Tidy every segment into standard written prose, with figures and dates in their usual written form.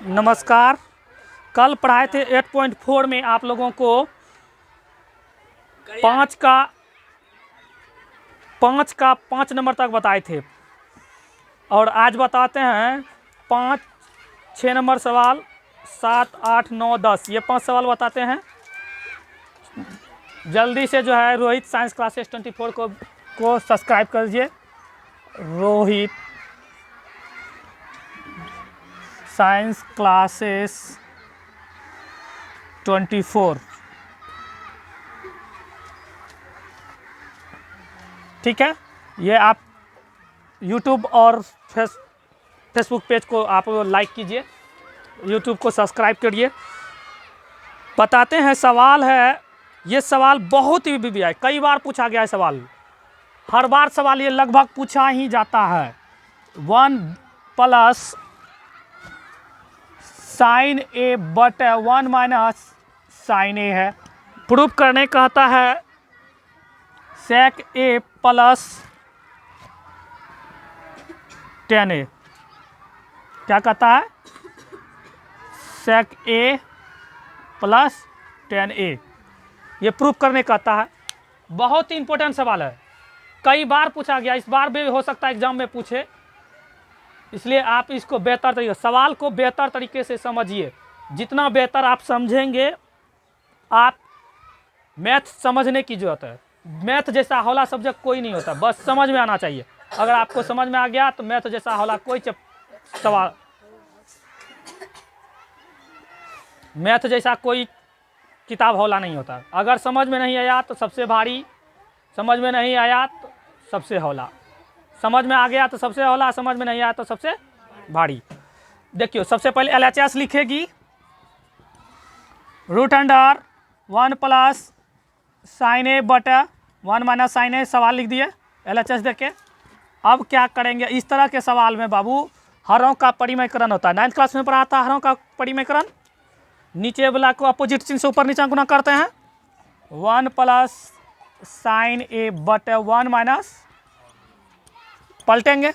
नमस्कार। कल पढ़ाए थे 8.4 में आप लोगों को पाँच नंबर तक बताए थे और आज बताते हैं 5, 6 नंबर सवाल, 7, 8, 9, 10 ये 5 सवाल बताते हैं। जल्दी से जो है रोहित साइंस क्लासेस 24 को सब्सक्राइब कर दीजिए। रोहित साइंस क्लासेस 24, ठीक है। ये आप YouTube और फेसबुक पेज को आप लाइक कीजिए, YouTube को सब्सक्राइब करिए। बताते हैं सवाल है, ये सवाल बहुत ही है, कई बार पूछा गया है सवाल, हर बार सवाल ये लगभग पूछा ही जाता है। 1 plus sine a but 1 minus sine a है। प्रूफ करने कहता है सेक ए प्लस टेन ए। क्या कहता है? सेक ए प्लस 10a। ये प्रूफ करने कहता है। बहुत ही इंपॉर्टेंट सवाल है, कई बार पूछा गया, इस बार भी हो सकता है एग्जाम में पूछे, इसलिए आप इसको बेहतर तरीके सवाल को बेहतर तरीके से समझिए। जितना बेहतर आप समझेंगे, आप मैथ समझने की जरूरत है। मैथ जैसा हौला सब्जेक्ट कोई नहीं होता, बस समझ में आना चाहिए। अगर आपको समझ में आ गया तो मैथ जैसा हौला कोई सवाल, मैथ जैसा कोई किताब हौला नहीं होता। अगर समझ में नहीं आया तो सबसे भारी, समझ में नहीं आया तो सबसे हौला, समझ में आ गया तो सबसे हौला, समझ में नहीं आया तो सबसे भारी। देखियो, सबसे पहले LHS लिखेगी, root under 1 plus sine a बटा 1 माइनस साइन ए। सवाल लिख दिए LHS देखे। अब क्या करेंगे, इस तरह के सवाल में बाबू हरों का परिमयकरण होता है। 9th क्लास में पढ़ा था हरों का परिमयकरण। नीचे वाला को अपोजिट चिन्ह से ऊपर नीचे गुना करते हैं। 1 प्लस साइन ए बटे 1 माइनस, पलटेंगे,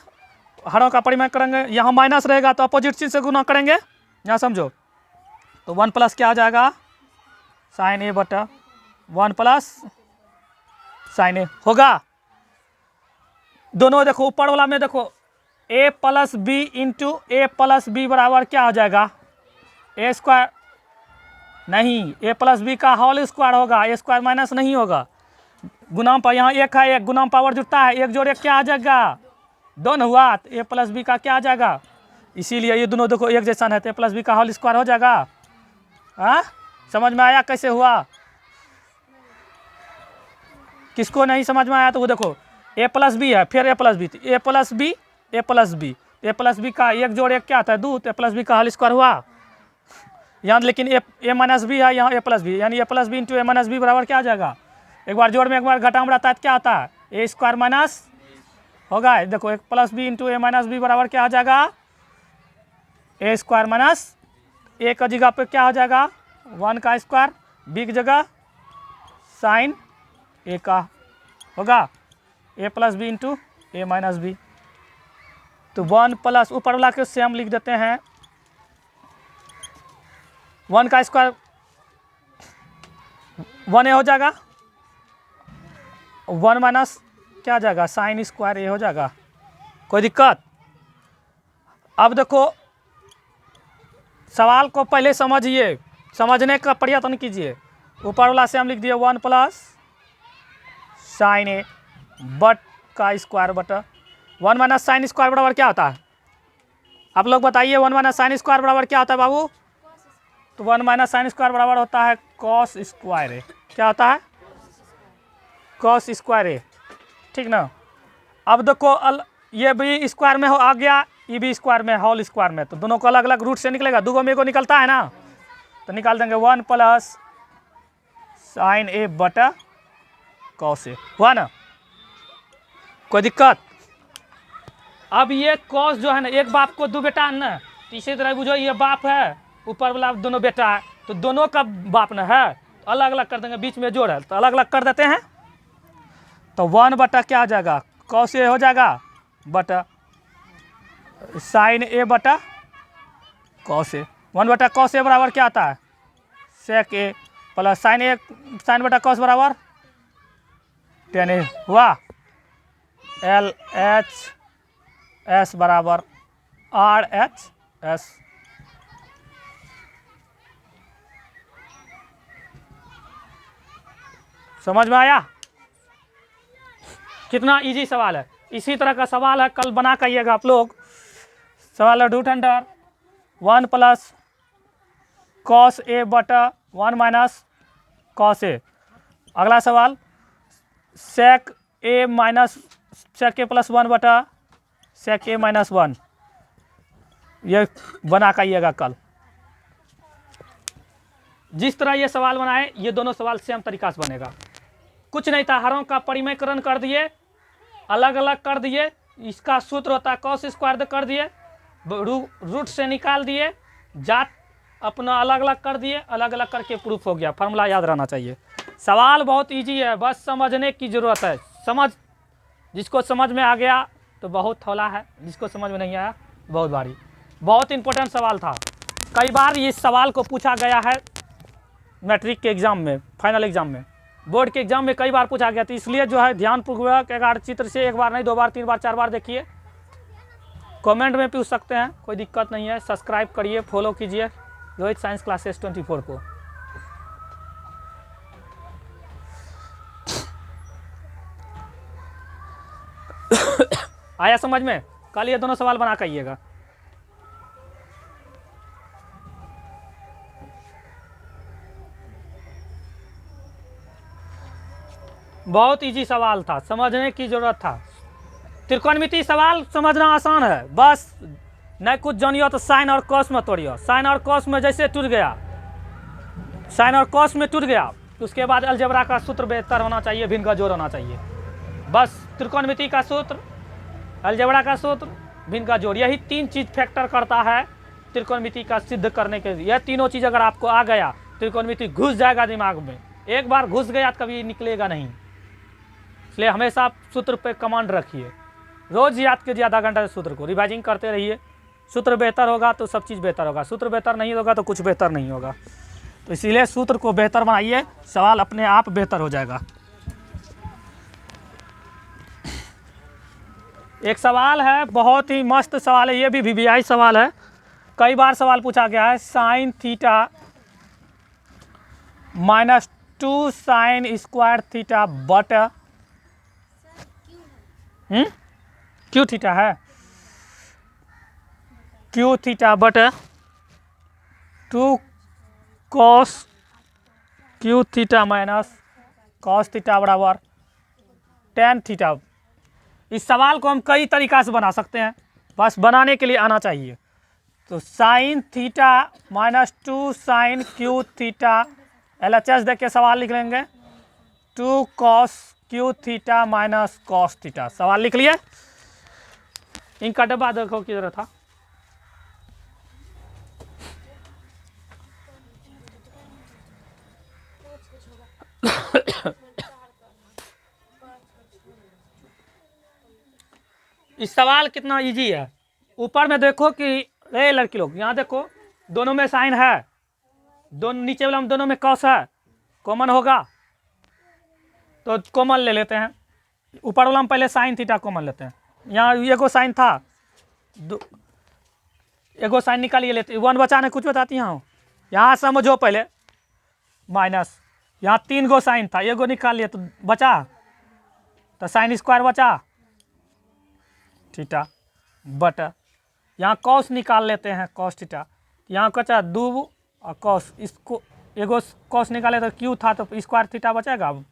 हरों का परिमय करेंगे। यहाँ माइनस रहेगा तो अपोजिट चिन्ह से गुना करेंगे, यहाँ समझो। तो 1 प्लस क्या आ जाएगा, साइन ए बटा 1 प्लस साइन ए होगा। दोनों देखो, ऊपर वाला में देखो a plus b into a plus b बराबर क्या हो जाएगा, ए स्क्वायर नहीं, a प्लस बी का होल स्क्वायर होगा, ए स्क्वायर माइनस नहीं होगा। गुणाम पर यहाँ एक है, एक गुणाम पावर जुड़ता है, एक जोड़ एक क्या आ जाएगा, दोनों हुआ, तो a प्लस बी का क्या आ जाएगा। इसीलिए ये दोनों देखो एक जैसा है, तो a प्लस बी का होल स्क्वायर हो जाएगा। हाँ, समझ में आया कैसे हुआ? किसको नहीं समझ में आया तो वो देखो, a प्लस बी है, फिर a plus b, a plus b, a plus b, a plus b का एक जोड़ एक क्या आता है, 2, तो a प्लस बी का होल स्क्वायर हुआ। यहाँ लेकिन a माइनस बी है, यहाँ a प्लस बी, यानी a plus b into a minus b बराबर क्या आ जाएगा, एक बार जोड़ में एक बार घटा में रहता है तो क्या आता है, ए स्क्वायर माइनस होगा। देखो, एक प्लस बी इंटू ए माइनस बी बराबर क्या आ जाएगा, ए स्क्वायर माइनस, ए का जगह पे क्या हो जाएगा, 1 का स्क्वायर, बी की जगह साइन ए का होगा, ए प्लस बी इंटू ए माइनस बी। तो 1 प्लस, ऊपर वाला के से हम लिख देते हैं 1 का स्क्वायर 1a हो जाएगा, 1 माइनस क्या आ जाएगा, साइन स्क्वायर ए हो जाएगा। कोई दिक्कत? अब देखो, सवाल को पहले समझिए, समझने का प्रयत्न कीजिए। ऊपर वाला से हम लिख दिए 1 प्लस साइन ए बट का स्क्वायर बटा 1 माइनस साइन स्क्वायर बराबर क्या होता है, आप लोग बताइए। 1 माइनस साइन स्क्वायर बराबर क्या होता है बाबू? तो 1 माइनस साइन स्क्वायर बराबर होता है कॉस स्क्वायर ए। क्या होता है? कॉस स्क्वायर ए, ठीक ना। अब देखो, ये भी स्क्वायर में हो आ गया, ये भी स्क्वायर में, होल स्क्वायर में, तो दोनों को अलग अलग रूट से निकलेगा, दो में को निकलता है ना, तो निकाल देंगे 1 प्लस साइन ए बटा कॉस ए, हुआ ना। कोई दिक्कत? अब ये कॉस जो है ना, एक बाप को 2 बेटा है ना, तो इसी तरह बुझो ये बाप है, ऊपर वाला दोनों बेटा है, तो दोनों का बाप ना है, तो अलग अलग कर देंगे, बीच में जोड़ है तो अलग अलग कर देते हैं। तो 1 बटा क्या आ जाएगा, कॉस ए हो जाएगा, बटा साइन ए बटा कॉस ए। 1/cos ए बराबर क्या आता है, sec ए प्लस साइन ए साइन बटा cos बराबर tan ए हुआ। LHS बराबर RHS। समझ में आया? कितना इजी सवाल है। इसी तरह का सवाल है, कल बना के आइएगा आप लोग। सवाल है रूट अंडर 1 प्लस cos ए बटा 1 माइनस cos ए। अगला सवाल sec ए माइनस sec ए प्लस 1 बटा sec ए माइनस 1। ये बना के आइएगा कल। जिस तरह ये सवाल बनाए ये दोनों सवाल सेम तरीका से बनेगा। कुछ नहीं था, हरों का परिमयकरण कर दिए, अलग अलग कर दिए। इसका सूत्र होता है cos स्क्वायर कर दिए, रूट से निकाल दिए, जात अपना अलग अलग कर दिए, अलग अलग करके प्रूफ हो गया। फार्मूला याद रहना चाहिए। सवाल बहुत इजी है, बस समझने की ज़रूरत है। जिसको समझ में आ गया तो बहुत थोड़ा है, जिसको समझ में नहीं आया बहुत भारी। बहुत इंपॉर्टेंट सवाल था, कई बार इस सवाल को पूछा गया है मैट्रिक के एग्ज़ाम में, फाइनल एग्ज़ाम में, बोर्ड के एग्ज़ाम में कई बार पूछा गया। तो इसलिए जो है ध्यानपूर्वक एक चित्र से एक बार नहीं 2 बार 3 बार 4 बार देखिए। कमेंट में पूछ सकते हैं, कोई दिक्कत नहीं है। सब्सक्राइब करिए, फॉलो कीजिए रोहित साइंस क्लासेस 24 को। आया समझ में? कल ये दोनों सवाल बना के आइएगा। बहुत इजी सवाल था, समझने की जरूरत था। त्रिकोणमिति सवाल समझना आसान है, बस नहीं कुछ जानियो तो साइन और कॉस में तोड़ियो। साइन और कॉस में जैसे टूट गया, साइन और कॉस में टूट गया, उसके बाद अलजेब्रा का सूत्र बेहतर होना चाहिए, भिन्न का जोड़ होना चाहिए। बस त्रिकोणमिति का सूत्र, अलजेब्रा का सूत्र, भिन्न का जोड़, यही 3 चीज़ फैक्टर करता है त्रिकोणमिति का सिद्ध करने के लिए। यह तीनों चीज़ अगर आपको आ गया, त्रिकोणमिति घुस जाएगा दिमाग में। एक बार घुस गया तो कभी निकलेगा नहीं। इसलिए हमेशा आप सूत्र पे कमांड रखिए, रोज याद कीजिए आधा घंटा से सूत्र को, रिवाइजिंग करते रहिए। सूत्र बेहतर होगा तो सब चीज़ बेहतर होगा, सूत्र बेहतर नहीं होगा तो कुछ बेहतर नहीं होगा। तो इसीलिए सूत्र को बेहतर बनाइए, सवाल अपने आप बेहतर हो जाएगा। एक सवाल है, बहुत ही मस्त सवाल है, ये भी VBI सवाल है, कई बार सवाल पूछा गया है। Sign theta -2 sine square theta बटा क्यू थीटा है, क्यू थीटा बटा 2 cos cube theta minus cos theta बराबर tan थीटा। इस सवाल को हम कई तरीका से बना सकते हैं, बस बनाने के लिए आना चाहिए। तो sine theta -2 sine cube theta, LHS देख के सवाल लिख लेंगे, 2 cos cube theta minus cos theta. सवाल लिख लिए। इनका डब्बा देखो किधर था। इस सवाल कितना इजी है। ऊपर में देखो कि लड़की लोग यहाँ देखो, दोनों में साइन है, दोनों नीचे वाला में दोनों में कॉस है, कॉमन होगा तो कॉमन ले लेते हैं। ऊपर वाला में पहले साइन थीटा कॉमन लेते हैं। यहाँ एगो साइन था, एगो साइन निकालिए लेते, 1 बचा नहीं, कुछ बताती हूँ। यहाँ समझो पहले माइनस, यहाँ 3 गो साइन था, एगो निकाल लिए तो बचा, तो साइन स्क्वायर बचा थीटा बटा, यहाँ कॉस निकाल लेते हैं कॉस थीटा, यहाँ बचा 2 और कॉस, इसको एगो कॉस निकाले तो क्यू था तो स्क्वायर थीटा बचेगा, अब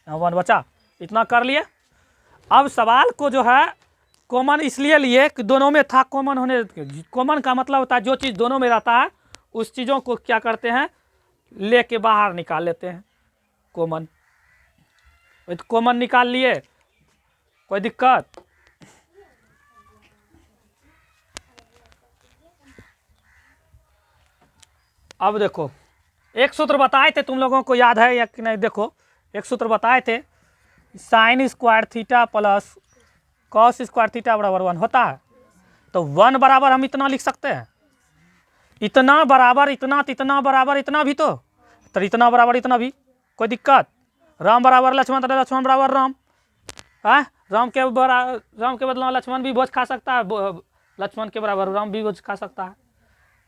यहाँ 1 बचा। इतना कर लिए। अब सवाल को जो है कॉमन इसलिए लिए कि दोनों में था, कॉमन होने, कॉमन का मतलब होता है जो चीज़ दोनों में रहता है उस चीज़ों को क्या करते हैं, लेके बाहर निकाल लेते हैं कॉमन। तो कॉमन निकाल लिए, कोई दिक्कत? अब देखो, एक सूत्र बताए थे, तुम लोगों को याद है या कि नहीं? देखो एक सूत्र बताए थे, sine square theta plus cos square theta बराबर 1 होता है। तो 1 बराबर हम इतना लिख सकते हैं, इतना बराबर इतना, इतना बराबर इतना भी तो इतना बराबर इतना भी, कोई दिक्कत? राम बराबर लक्ष्मण तो लक्ष्मण बराबर राम है। राम के बदला लक्ष्मण भी भोज खा सकता है, लक्ष्मण के बराबर राम भी भोज खा सकता है।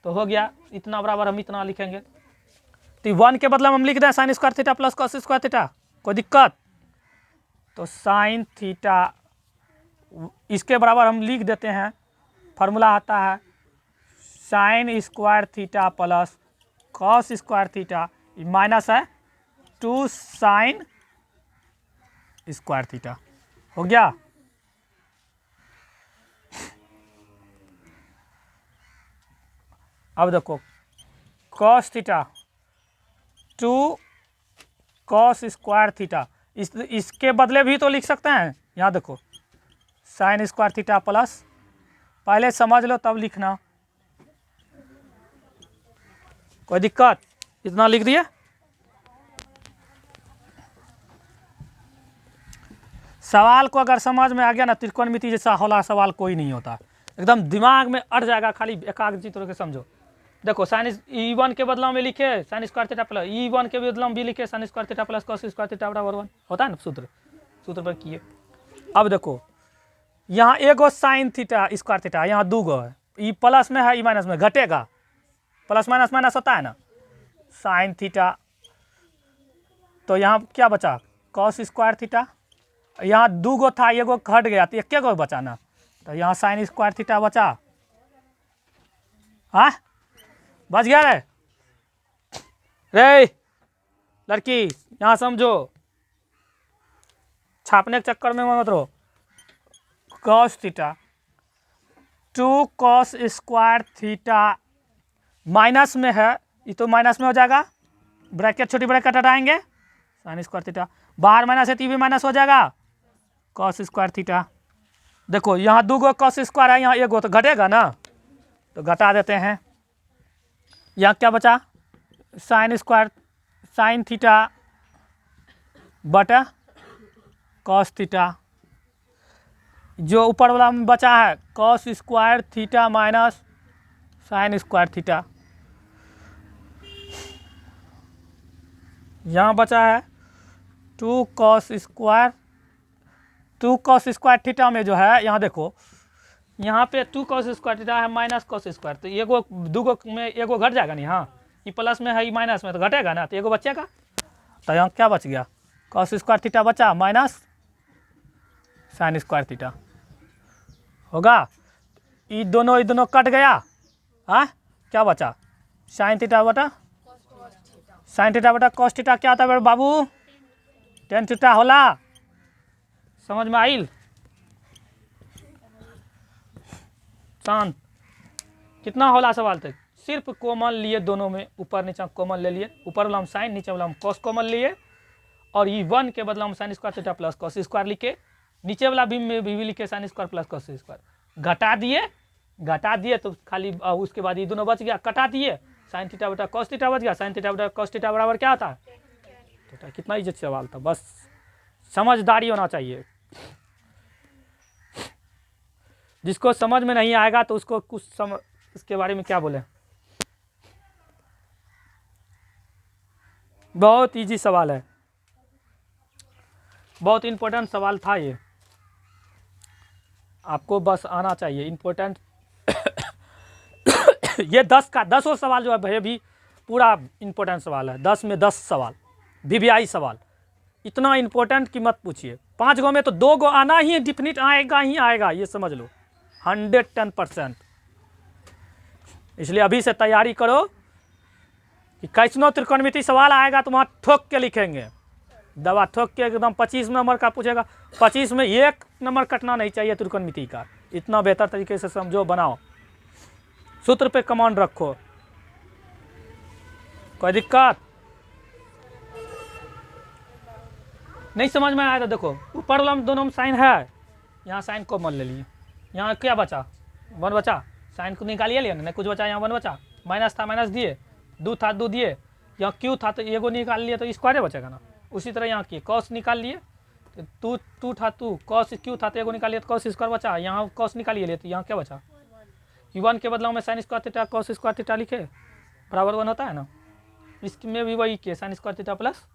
तो हो गया, इतना बराबर हम इतना लिखेंगे। तो 1 के बदला हम लिख दें sine square theta plus cos square theta, कोई दिक्कत? तो साइन थीटा इसके बराबर हम लिख देते हैं, फार्मूला आता है sine square theta plus cos square theta minus है 2 साइन स्क्वायर थीटा। हो गया। अब देखो cos theta 2 cos square theta, इसके बदले भी तो लिख सकते हैं। यहाँ देखो साइन स्क्वायर थीटा प्लस, पहले समझ लो तब लिखना, कोई दिक्कत? इतना लिख दिए। सवाल को अगर समझ में आ गया ना, त्रिकोणमिति जैसा होला सवाल कोई नहीं होता, एकदम दिमाग में अट जाएगा, खाली एकाग्रचित्त होकर समझो। देखो साइन E1 के बदलाव में लिखे sine square theta plus, E1 के बदलाव में भी लिखे sine square theta plus cos square theta बराबर 1 होता है ना, सूत्र पर किए। अब देखो यहाँ एगो साइन थीटा स्क्वायर थीटा, यहाँ 2 गो है, ई प्लस में है ई माइनस में, घटेगा, प्लस माइनस माइनस होता है ना, साइन थीटा। तो यहाँ क्या बचा? Cos square theta. यहाँ 2 गो था, एगो घट गया तो एक गो बचा ना, तो यहाँ साइन स्क्वायर थीटा बचा। हाँ बच गया रे लड़की, यहाँ समझो, छापने के चक्कर में मत रहो। Cos theta 2 cos square theta minus में है, ये तो माइनस में हो जाएगा, ब्रैकेट छोटी ब्रैकेट हटाएंगे, साइन स्क्वायर थीटा बाहर माइनस है तो भी माइनस हो जाएगा, कॉस स्क्वायर थीटा। देखो यहाँ 2 गो कॉस स्क्वायर है, यहाँ 1 गो तो घटेगा ना, तो घटा देते हैं। यहाँ क्या बचा? साइन स्क्वायर साइन थीटा बटा कॉस थीटा, जो ऊपर वाला में बचा है cos square theta minus sine square theta. यहाँ बचा है 2 कॉस स्क्वायर थीटा में जो है, यहाँ देखो यहाँ पे 2 कॉस स्क्वायर थीटा है माइनस कॉस स्क्वायर, तो एगो 2 गो में एगो घट जाएगा नहीं, हाँ ये प्लस में है ये माइनस में, तो घटेगा ना, तो एगो बचेगा। तो यहाँ क्या बच गया? कॉस स्क्वायर थीटा बचा माइनस साइन स्क्वायर थीटा होगा। ये दोनों कट गया, हाँ क्या बचा? साइन थीटा बटा साइन थीटा बटा कॉस थीटा क्या होता है बाबू? टेन थीटा होला। समझ में आइल? शांत। कितना होला सवाल तक? सिर्फ कॉमन लिए दोनों में, ऊपर नीचे कॉमन ले लिए, ऊपर वाला हम साइन नीचे वाला हम कॉस कॉमन लिए, और ये 1 के बदला हम sine square theta plus cos square लिखे, नीचे वाला भी लिखे sign square plus cos square, घटा दिए तो खाली उसके बाद ये दोनों बच गया, कटा दिए, साइन थीटा बटा कॉस थीटा बच गया, साइन थीटा बटा कॉस थीटा बराबर क्या होता है? तो कितना इज्जत सवाल था, बस समझदारी होना चाहिए। जिसको समझ में नहीं आएगा तो उसको कुछ इसके बारे में क्या बोले। बहुत इजी सवाल है, बहुत इंपॉर्टेंट सवाल था ये, आपको बस आना चाहिए। इंपॉर्टेंट ये 10 सवाल जो है भैया भी पूरा इंपॉर्टेंट सवाल है, 10 में 10 सवाल VVI सवाल, इतना इंपॉर्टेंट कि मत पूछिए। 5 गो में तो 2 गो आना ही डिफिनिट आएगा ही आएगा, ये समझ लो 110%। इसलिए अभी से तैयारी करो कि कैसनो त्रिकोणमिति सवाल आएगा तो वहाँ ठोक के लिखेंगे, दवा ठोक के एकदम 25 नंबर का पूछेगा, 25 में 1 नंबर कटना नहीं चाहिए त्रिकोणमिति का, इतना बेहतर तरीके से समझो, बनाओ, सूत्र पे कमांड रखो। कोई दिक्कत नहीं? समझ में आया तो देखो ऊपर वाला में दोनों में साइन है, यहाँ साइन कॉमन ले लिए, यहाँ क्या बचा? 1 बचा, साइन को निकालिए लिया ना, कुछ बचा, यहाँ 1 बचा, माइनस था माइनस दिए, 2 था 2 दिए, यहाँ क्यू था तो एगो निकाल लिए तो स्क्वायर बचेगा ना। उसी तरह यहाँ किए, कॉस निकाल लिए तो 2 था 2, कॉस क्यू था तो एगो निकाल लिया तो कॉस स्क्वायर बचा, यहाँ कॉस निकालिए लिए तो यहाँ क्या बचा? ये 1 के बदलाव में sine square theta cos square theta लिखे बराबर 1 होता है ना, इसमें भी वही किए साइन स्क्वायर थीटा प्लस।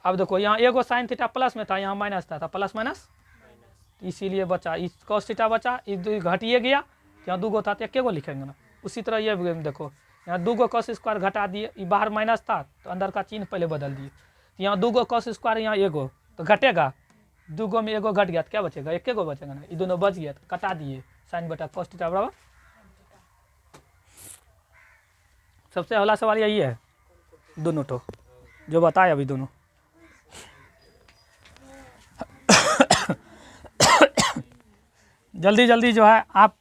अब देखो यहाँ एगो साइन थीटा प्लस में था, यहाँ माइनस था प्लस माइनस, इसीलिए बचा इस कॉस थीटा बचा, इस घटिए गया, यहाँ 2 गो था तो 1 गो लिखेंगे ना। उसी तरह ये देखो यहाँ 2 गो कॉस स्क्वायर घटा दिए, ये बाहर माइनस था तो अंदर का चिन्ह पहले बदल दिए, तो यहाँ 2 गो कॉस स्क्वायर, यहाँ 1 गो तो घटेगा, 2 गो में 1 गो घट गया तो क्या बचेगा, 1 गो बचेगा ना, ये दोनों बच गया तो कटा दिए साइन बटा कॉस थीटा बराबर। सबसे पहला सवाल यही है, दोनों तो जो बताए अभी दोनों। जल्दी जल्दी जो है आप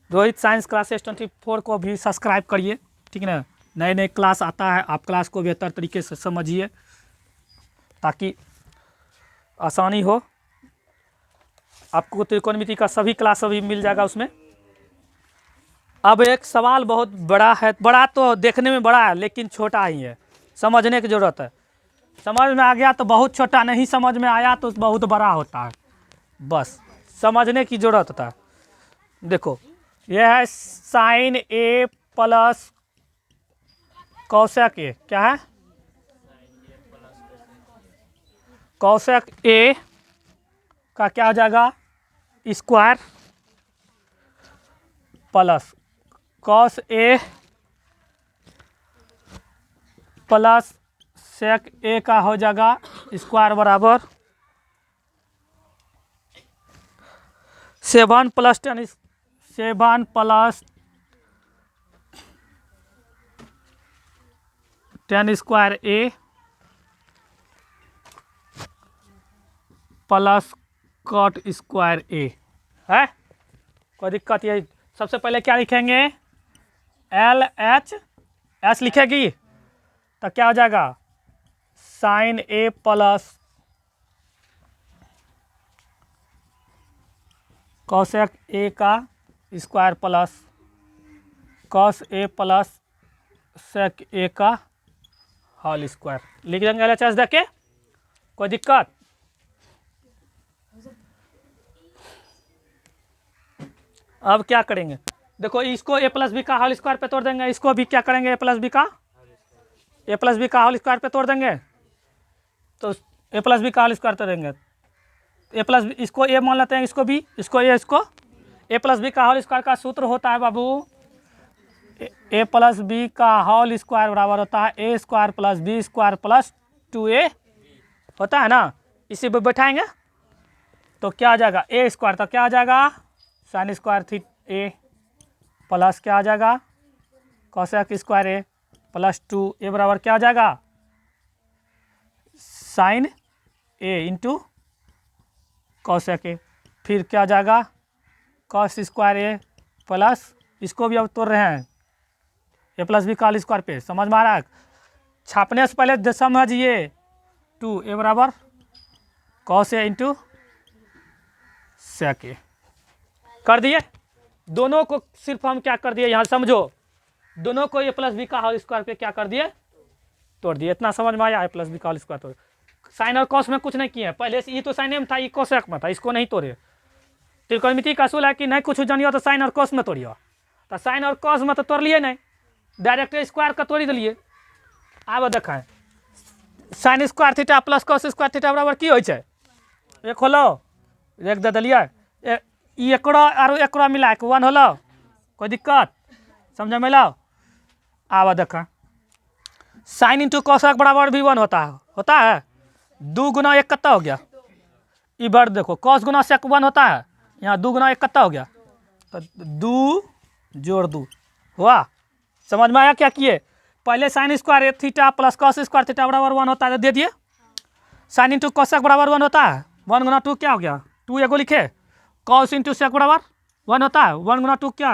रोहित साइंस क्लासेस 24 को भी सब्सक्राइब करिए, ठीक है ना। नए नए क्लास आता है, आप क्लास को बेहतर तरीके से समझिए ताकि आसानी हो। आपको त्रिकोणमिति का सभी क्लास अभी मिल जाएगा उसमें। अब एक सवाल बहुत बड़ा है, बड़ा तो देखने में बड़ा है लेकिन छोटा ही है, समझने की ज़रूरत है। समझ में आ गया तो बहुत छोटा, नहीं समझ में आया तो बहुत बड़ा होता है, बस समझने की ज़रूरत होता है। देखो यह है साइन ए प्लस कौशक ए, क्या है कौशक ए का क्या हो जाएगा square plus cos a plus sec a का हो जाएगा स्क्वायर बराबर 7 प्लस 10 7 प्लस 10 स्क्वायर ए प्लस कॉट स्क्वायर ए है। कोई दिक्कत ये, सबसे पहले क्या लिखेंगे एल एच एस लिखेगी तो क्या हो जाएगा sine a plus cosec a का square plus cos a plus sec a का होल स्क्वायर लिख देंगे एल एच एस देके। कोई दिक्कत? अब क्या करेंगे, देखो इसको ए प्लस बी का होल स्क्वायर पे तोड़ देंगे, इसको भी क्या करेंगे ए प्लस बी का होल स्क्वायर पे तोड़ देंगे, तो ए प्लस बी का होल स्क्वायर तोड़ेंगे ए प्लस बी, इसको ए मान लेते हैं, इसको बी, इसको ए प्लस बी का होल स्क्वायर का सूत्र होता है बाबू ए प्लस बी का होल स्क्वायर बराबर होता है a square plus b square plus 2a होता है ना। इसी पे बैठाएंगे तो क्या आ जाएगा ए स्क्वायर, तो क्या आ जाएगा साइन स्क्वायर थी ए प्लस क्या आ जाएगा कॉसेक स्क्वायर ए प्लस 2a बराबर क्या आ जाएगा sine a into cosec a, फिर क्या आ जाएगा कॉस स्क्वायर ए प्लस, इसको भी अब तोड़ रहे हैं ए प्लस बी का होल स्क्वायर पे, समझ में आ रहा है। छापने से पहले समझिए 2a बराबर कॉस ए इंटू सेक ए कर दिए। दोनों को सिर्फ हम क्या कर दिए यहाँ समझो, दोनों को ए प्लस बी का होल स्क्वायर पे क्या कर दिए तोड़ दिए। इतना समझ में आया, ए प्लस बी का होल स्क्वायर तोड़, साइन और कॉस में कुछ नहीं किए पहले से, ये तो साइन में था ये कोसेक में था, इसको नहीं तोड़े। त्रिकोणमिति का असूल है कि नहीं कुछ जानियो तो साइन और कॉस में तोड़ियो, तो साइन और कॉस में तो तोड़ लिए नहीं, डायरेक्ट स्क्वायर का तोड़ी दिलिए। आब देखें sine square theta plus cos square theta बराबर की होय छै, एक होलो एक दे दिलिए, एकरो और एकरो मिला के 1 होलो। कोई दिक्कत समझ में लो। आब देखें साइन इंटू कॉसेक बराबर भी 1 होता है 2 गुना 1 कितना हो गया, इधर देखो कॉस गुना सेक 1 होता है, यहाँ 2 गुना 1 कितना हो गया, तो 2 जोड़ 2 हुआ। समझ में आया क्या किए, पहले sine square theta plus cos square theta बराबर 1 होता है तो दे दिए, साइन इंटू कॉसेक बराबर 1 होता है, 1 गुना 2 क्या हो गया 2 एगो लिखे, कॉस इंटू सेक बराबर 1 होता है, 1 गुना 2 क्या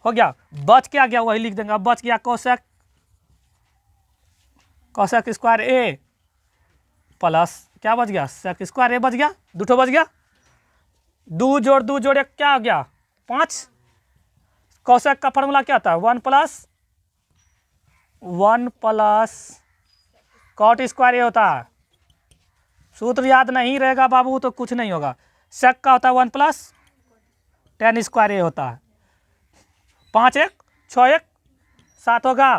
हो गया, बच क्या गया वही लिख देंगे। अब बच गया कॉसेक स्क्वायर ए प्लस क्या बच गया सेक स्क्वायर ए बच गया, 2 बच गया, 2 जोड़ 2 जोड़ 1 क्या हो गया 5। कॉसेक का फॉर्मूला क्या था 1 प्लस कॉट स्क्वायर ए होता है सूत्र याद नहीं रहेगा बाबू तो कुछ नहीं होगा। सेक का होता है 1 प्लस tan स्क्वायर ए होता है। 5 1 6 1 7 होगा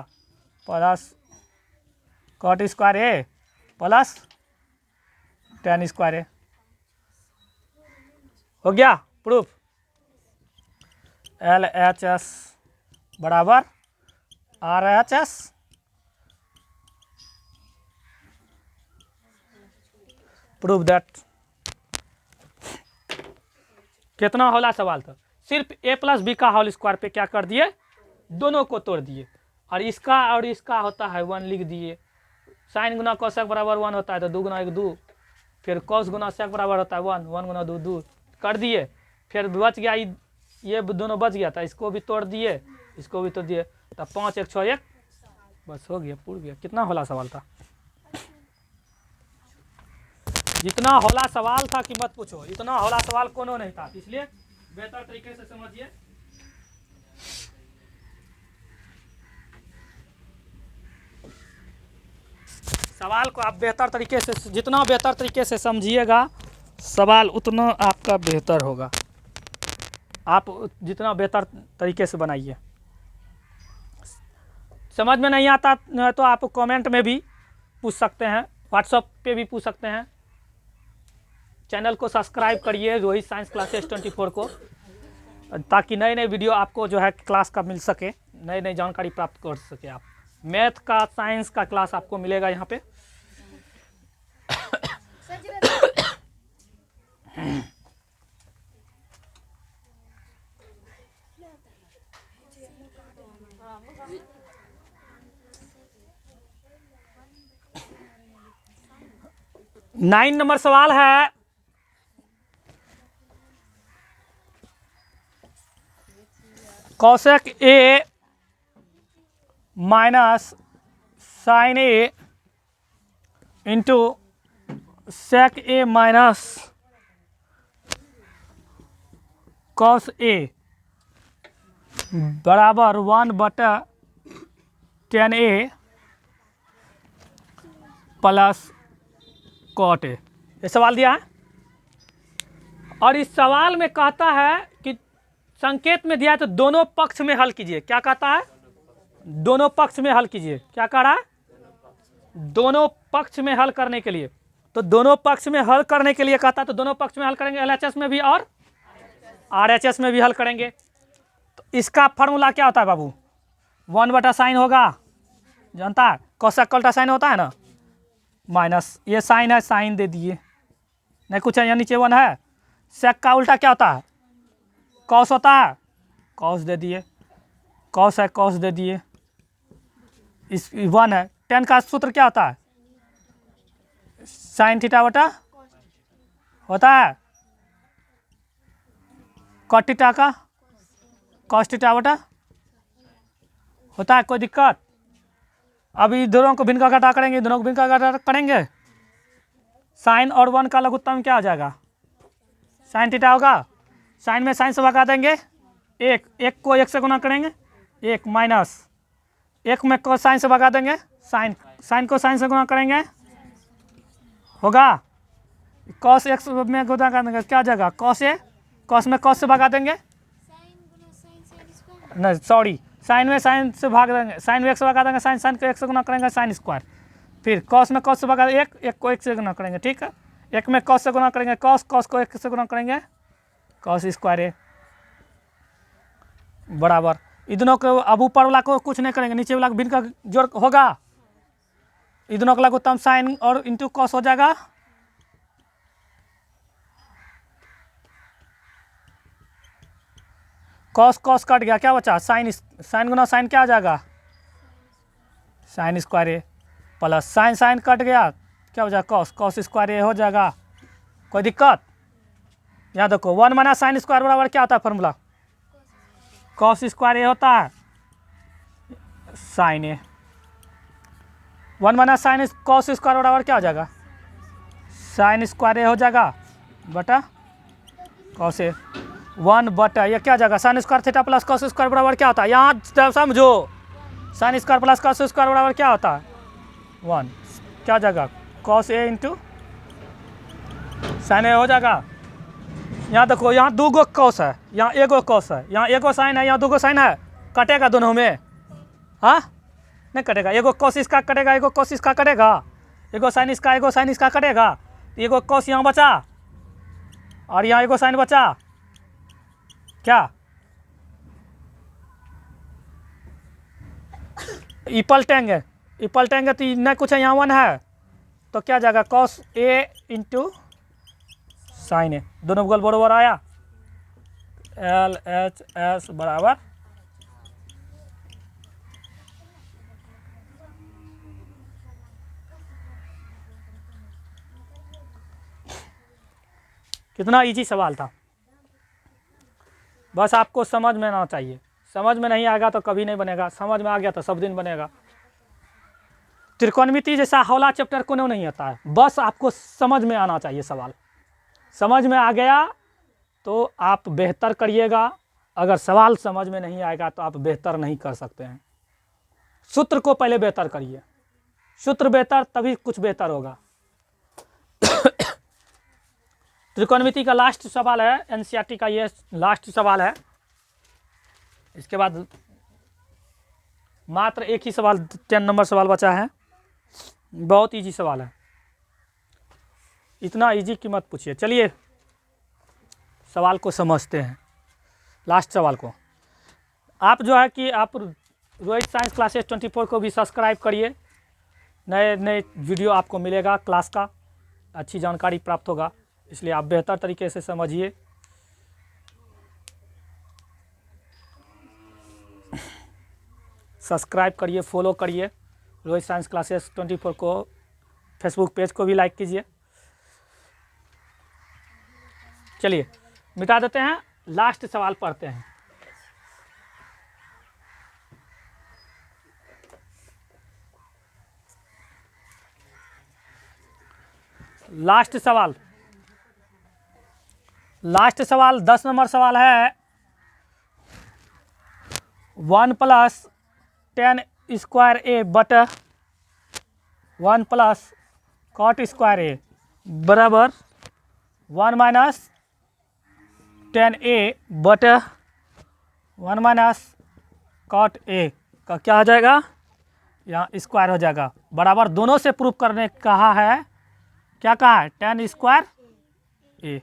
प्लस कॉट स्क्वायर ए प्लस tan स्क्वायर ए। हो गया प्रूफ। LHS बराबर RHS प्रूफ दैट। कितना होला सवाल था, सिर्फ a प्लस बी का होल स्क्वायर पे क्या कर दिए, दोनों को तोड़ दिए। और इसका होता है 1 लिख दिए। साइन गुना कोसेक बराबर 1 होता है तो 2 गुना 1 2, फिर कॉस गुना सेक बराबर होता है 1 1 गुना 2 2 कर दिए। फिर बच गया ये दोनों बच गया था, इसको भी तोड़ दिए, इसको भी तोड़ दिए, तब 5 1 6 1 बस हो गया, पूर गया। कितना होला सवाल था, जितना होला सवाल था कि मत पूछो, इतना होला सवाल कोनो नहीं था, इसलिए बेहतर तरीके से समझिए। सवाल को आप बेहतर तरीके से, जितना बेहतर तरीके से समझिएगा सवाल उतना आपका बेहतर होगा। आप जितना बेहतर तरीके से बनाइए। समझ में नहीं आता तो आप कमेंट में भी पूछ सकते हैं, व्हाट्सएप पे भी पूछ सकते हैं। चैनल को सब्सक्राइब करिए रोहित साइंस क्लासेस 24 को, ताकि नए नए वीडियो आपको जो है क्लास का मिल सके, नई नई जानकारी प्राप्त कर सके आप। मैथ का, साइंस का क्लास आपको मिलेगा यहाँ पे। नाइन नंबर सवाल है, cosec a minus sine a into sec a minus cos a बराबर 1/tan A plus cot A. ये सवाल दिया है और इस सवाल में कहता है कि संकेत में दिया है तो दोनों पक्ष में हल कीजिए। क्या कहता है, दोनों पक्ष में हल कीजिए। क्या कह रहा है, दोनों पक्ष में हल करने के लिए। तो दोनों पक्ष में हल करने के लिए कहता है तो दोनों पक्ष में हल करेंगे, LHS में भी और RHS में भी हल करेंगे। तो इसका फॉर्मूला क्या होता है बाबू, 1/sin होगा, जानता है, कोसेक का उल्टा साइन होता है ना, माइनस ये साइन है, साइन दे दिए, नहीं कुछ है, यहाँ नीचे 1 है। सेक का उल्टा क्या होता है, कॉस होता है, कॉस दे दिए, कॉस है, कॉस दे दिए, इस 1 है। tan का सूत्र क्या होता है, साइन थीटा बटा होता है कॉट थीटा का कॉस थीटा बटा होता है। कोई दिक्कत, अभी दोनों को भिन्न का घटा करेंगे, दोनों को भिन्न का घटा करेंगे, साइन और 1 का लघुत्तम क्या हो जाएगा, साइन थीटा होगा। साइन में साइन से भगा देंगे, एक को 1 से गुना करेंगे, 1 माइनस 1 में को साइन से भगा देंगे, साइन को साइन से गुना करेंगे, होगा कॉस x में गुना कर देंगे, क्या हो जाएगा, कॉस ए, कॉस में कॉस से भगा देंगे, नहीं सॉरी, साइन में साइन से भाग देंगे, साइन में 1 से भगा देंगे, साइन को 1 से गुना करेंगे, साइन स्क्वायर, फिर कॉस में कॉस से भगा 1 को 1 से गुना करेंगे, ठीक है। 1 में कॉस से गुना करेंगे, कॉस को 1 से गुना करेंगे, कॉस स्क्वायर ए बराबर, इन दोनों को अब ऊपर वाला को कुछ नहीं करेंगे, नीचे वाला भिन्न का जोड़ होगा, इन दोनों का लघुत्तम साइन और इंटू कॉस हो जाएगा, कॉस कट गया, क्या बचा, साइन गुना साइन क्या आ जाएगा, साइन स्क्वायर ए प्लस साइन कट गया, क्या हो जाएगा, कॉस स्क्वायर ए हो जाएगा। कोई दिक्कत, याद रखो 1 माइनस साइन स्क्वायर बराबर क्या होता है फॉर्मूला, कॉस स्क्वायर ए होता है साइन ए, 1 माइनस साइन कॉस स्क्वायर बराबर क्या हो जाएगा, साइन स्क्वायर ए हो जाएगा बटा कॉस ए, 1 बटा ये क्या हो जाएगा, sine square theta plus cos square बराबर क्या होता है, यहाँ समझो, sign square plus cos square बराबर क्या होता है 1, क्या हो जाएगा, कॉस ए इंटू साइन ए हो जाएगा। यहाँ देखो, यहाँ दो गो कॉस है, यहाँ एक गो कॉस है, यहाँ एक गो साइन है, यहाँ दो गो साइन है, कटेगा दोनों में? हाँ, नहीं कटेगा। एगो कॉस इसका कटेगा, एगो कॉस इसका कटेगा, एगो साइन इसका, एगो साइन इसका कटेगा। तो एगो कॉस यहाँ बचा और यहाँ एगो साइन बचा, क्या ई पलटेंगे? ई पलटेंगे तो नहीं कुछ है, यहाँ 1 है तो क्या जाएगा? कॉस ए इंटू साइन ए, दोनों बगल बराबर आया, एल एच एस बराबर कितना इजी सवाल था। बस आपको समझ में आना चाहिए, समझ में नहीं आएगा तो कभी नहीं बनेगा, समझ में आ गया तो सब दिन बनेगा। त्रिकोणमिति जैसा हौला चैप्टर को नहीं आता है, बस आपको समझ में आना चाहिए सवाल। समझ में आ गया तो आप बेहतर करिएगा, अगर सवाल समझ में नहीं आएगा तो आप बेहतर नहीं कर सकते हैं। सूत्र को पहले बेहतर करिए, सूत्र बेहतर तभी कुछ बेहतर होगा। त्रिकोणमिति का लास्ट सवाल है, एनसीईआरटी का ये लास्ट सवाल है। इसके बाद मात्र एक ही सवाल, 10 नंबर सवाल बचा है। बहुत इजी सवाल है, इतना इजी की मत पूछिए। चलिए सवाल को समझते हैं, लास्ट सवाल को। आप जो है कि आप रोहित साइंस क्लासेस 24 को भी सब्सक्राइब करिए, नए नए वीडियो आपको मिलेगा, क्लास का अच्छी जानकारी प्राप्त होगा, इसलिए आप बेहतर तरीके से समझिए। सब्सक्राइब करिए, फॉलो करिए रोहित साइंस क्लासेस 24 को, फेसबुक पेज को भी लाइक कीजिए। चलिए मिटा देते हैं, लास्ट सवाल पढ़ते हैं। लास्ट सवाल 10 नंबर सवाल है। 1 + 10 स्क्वायर ए बटा 1 + cot स्क्वायर ए बराबर 1 - 10a बटा 1 - cot a का क्या हो जाएगा? यहाँ स्क्वायर हो जाएगा, बराबर दोनों से प्रूफ करने कहा है। क्या कहा है? 10 स्क्वायर ए।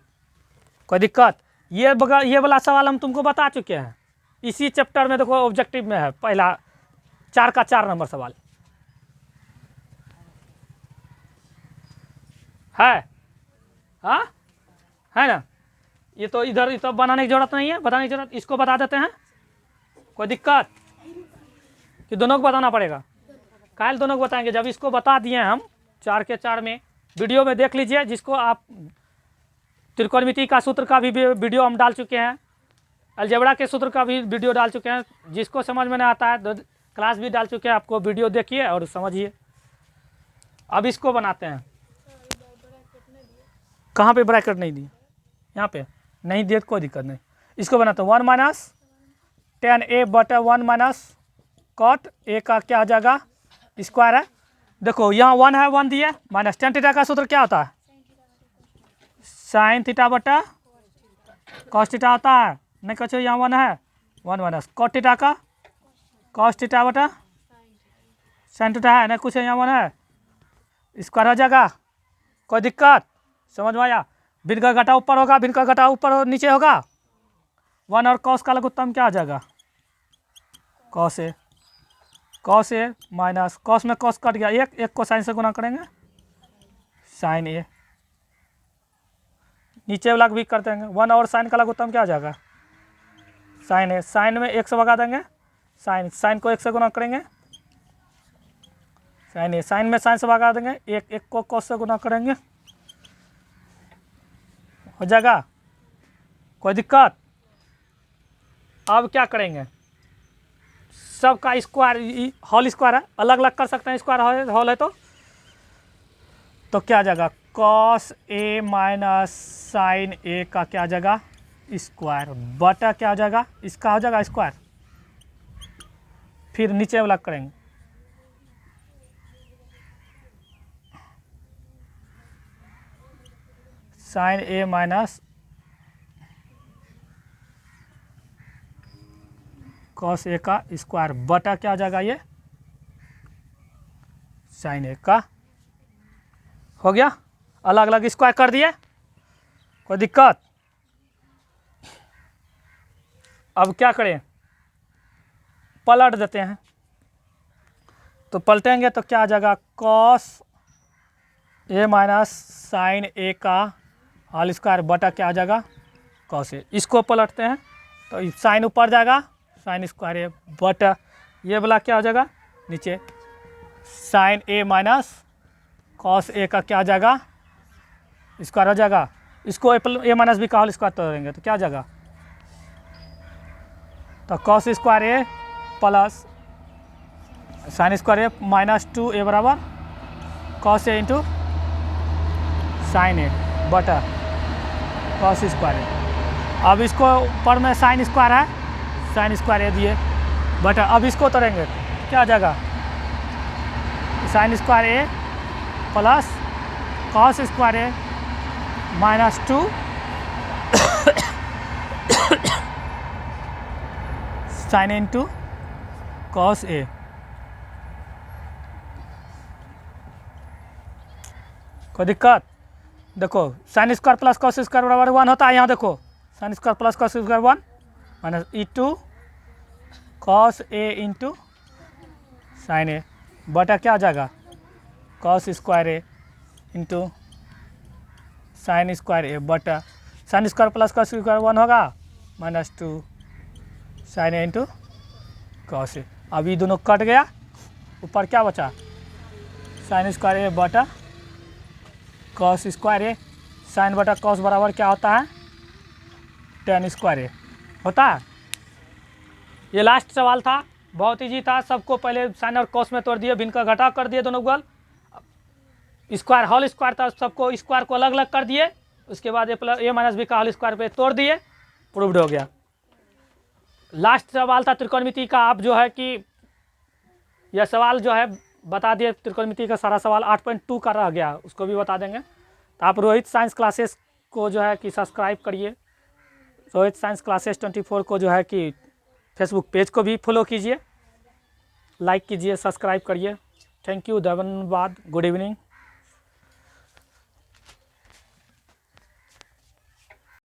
कोई दिक्कत? ये वाला सवाल हम तुमको बता चुके हैं, इसी चैप्टर में देखो ऑब्जेक्टिव में है, पहला 4 का 4 नंबर सवाल है। हाँ है ना? ये तो इधर तो बनाने की जरूरत नहीं है, बताने की जरूरत, इसको बता देते हैं। कोई दिक्कत कि दोनों को बताना पड़ेगा? कल दोनों को बताएंगे, जब इसको बता दिए हम 4 के 4 में, वीडियो में देख लीजिए, जिसको आप त्रिकोणमिति का सूत्र का भी वीडियो हम डाल चुके हैं, अलजेब्रा के सूत्र का भी वीडियो डाल चुके हैं, जिसको समझ में नहीं आता है क्लास भी डाल चुके हैं, आपको वीडियो देखिए और समझिए। अब इसको बनाते हैं। कहाँ पे ब्रैकेट नहीं दिए? यहाँ पे नहीं दिए, कोई दिक्कत नहीं। इसको बनाते हैं 1 - 10a बटा 1 - cot a का क्या हो जाएगा? स्क्वायर है। देखो यहाँ 1 है, 1 दिए, -tan थीटा का सूत्र क्या होता है? sin थीटा बटा cos थीटा होता है। नहीं कहो यहाँ 1 है, 1 - cot थीटा का cos थीटा बटा sin थीटा है, नहीं कुछ है, यहाँ 1 है, स्क्वायर हो जाएगा। कोई दिक्कत? समझ में आया? भिन्न का घटा ऊपर होगा, भिन्न का घटा ऊपर और नीचे होगा। 1 और cos का लघुत्तम क्या आ जाएगा? cos a माइनस cos में cos कट गया, एक को साइन से गुना करेंगे, sin a। नीचे वाला भी कर देंगे, 1 और साइन का लघुत्तम क्या आ जाएगा? sin a। साइन में 1 से भगा देंगे, साइन को 1 से गुना करेंगे, sin a। साइन में साइन से भगा देंगे, एक को cos से गुना करेंगे, हो जाएगा। कोई दिक्कत? अब क्या करेंगे? सबका स्क्वायर, होल स्क्वायर है, अलग अलग कर सकते हैं, स्क्वायर होल है तो क्या आ जाएगा? cos a minus sine a का क्या आ जाएगा? स्क्वायर बटा क्या हो जाएगा? इसका हो जाएगा स्क्वायर। फिर नीचे वाला करेंगे, साइन ए माइनस कॉस ए का स्क्वायर बटा क्या हो जाएगा ये साइन ए का। हो गया, अलग अलग स्क्वायर कर दिए, कोई दिक्कत। अब क्या करें, पलट देते हैं। तो पलटेंगे तो क्या आ जाएगा कॉस ए माइनस साइन ए का होल स्क्वायर बटा क्या आ जाएगा कॉस ए। इसको पलटते हैं तो साइन ऊपर जाएगा, साइन स्क्वायर ए बटा ये वाला क्या हो जाएगा नीचे साइन ए माइनस कॉस ए का क्या आ जाएगा स्क्वायर हो जाएगा। इसको ए माइनस बी का होल स्क्वायर तोड़ेंगे तो क्या आ जाएगा, तो cos square A plus sign square a minus 2 ए बराबर cos a into sine a बटा कॉस स्क्वायर ए। अब इसको ऊपर में साइन स्क्वायर है, साइन स्क्वायर ए दिए बटा, अब इसको तोड़ेंगे क्या आ जाएगा sign square A plus cos square a minus 2 sine into cos a. कोई दिक्कत, देखो sine square plus cos square बराबर 1 होता है। यहाँ देखो sine square plus cos square 1 minus e2 cos a into sine a बटा क्या आ जाएगा cos square a into sine square a बटा sine square plus cos square 1 होगा minus 2 sine a into cos a. अब ये दोनों कट गया, ऊपर क्या बचा साइन स्क्वायर ए बटा कॉस स्क्वायर ए। साइन बटा कॉस बराबर क्या होता है टेन स्क्वायर ए होता है। ये लास्ट सवाल था, बहुत इजी था। सबको पहले साइन और कॉस में तोड़ दिए, भिन्न का घटा कर दिए दोनों बगल, स्क्वायर होल स्क्वायर था सबको स्क्वायर को अलग अलग कर दिए, उसके बाद ए माइनस बी का होल स्क्वायर पे तोड़ दिए, प्रूव्ड हो गया। लास्ट सवाल था त्रिकोणमिति का। आप जो है कि यह सवाल जो है बता दिए, त्रिकोणमिति का सारा सवाल 8.2 का रह गया, उसको भी बता देंगे। तो आप रोहित साइंस क्लासेस को जो है कि सब्सक्राइब करिए, रोहित साइंस क्लासेस 24 को जो है कि फेसबुक पेज को भी फॉलो कीजिए, लाइक कीजिए, सब्सक्राइब करिए। थैंक यू, धन्यवाद, गुड इवनिंग।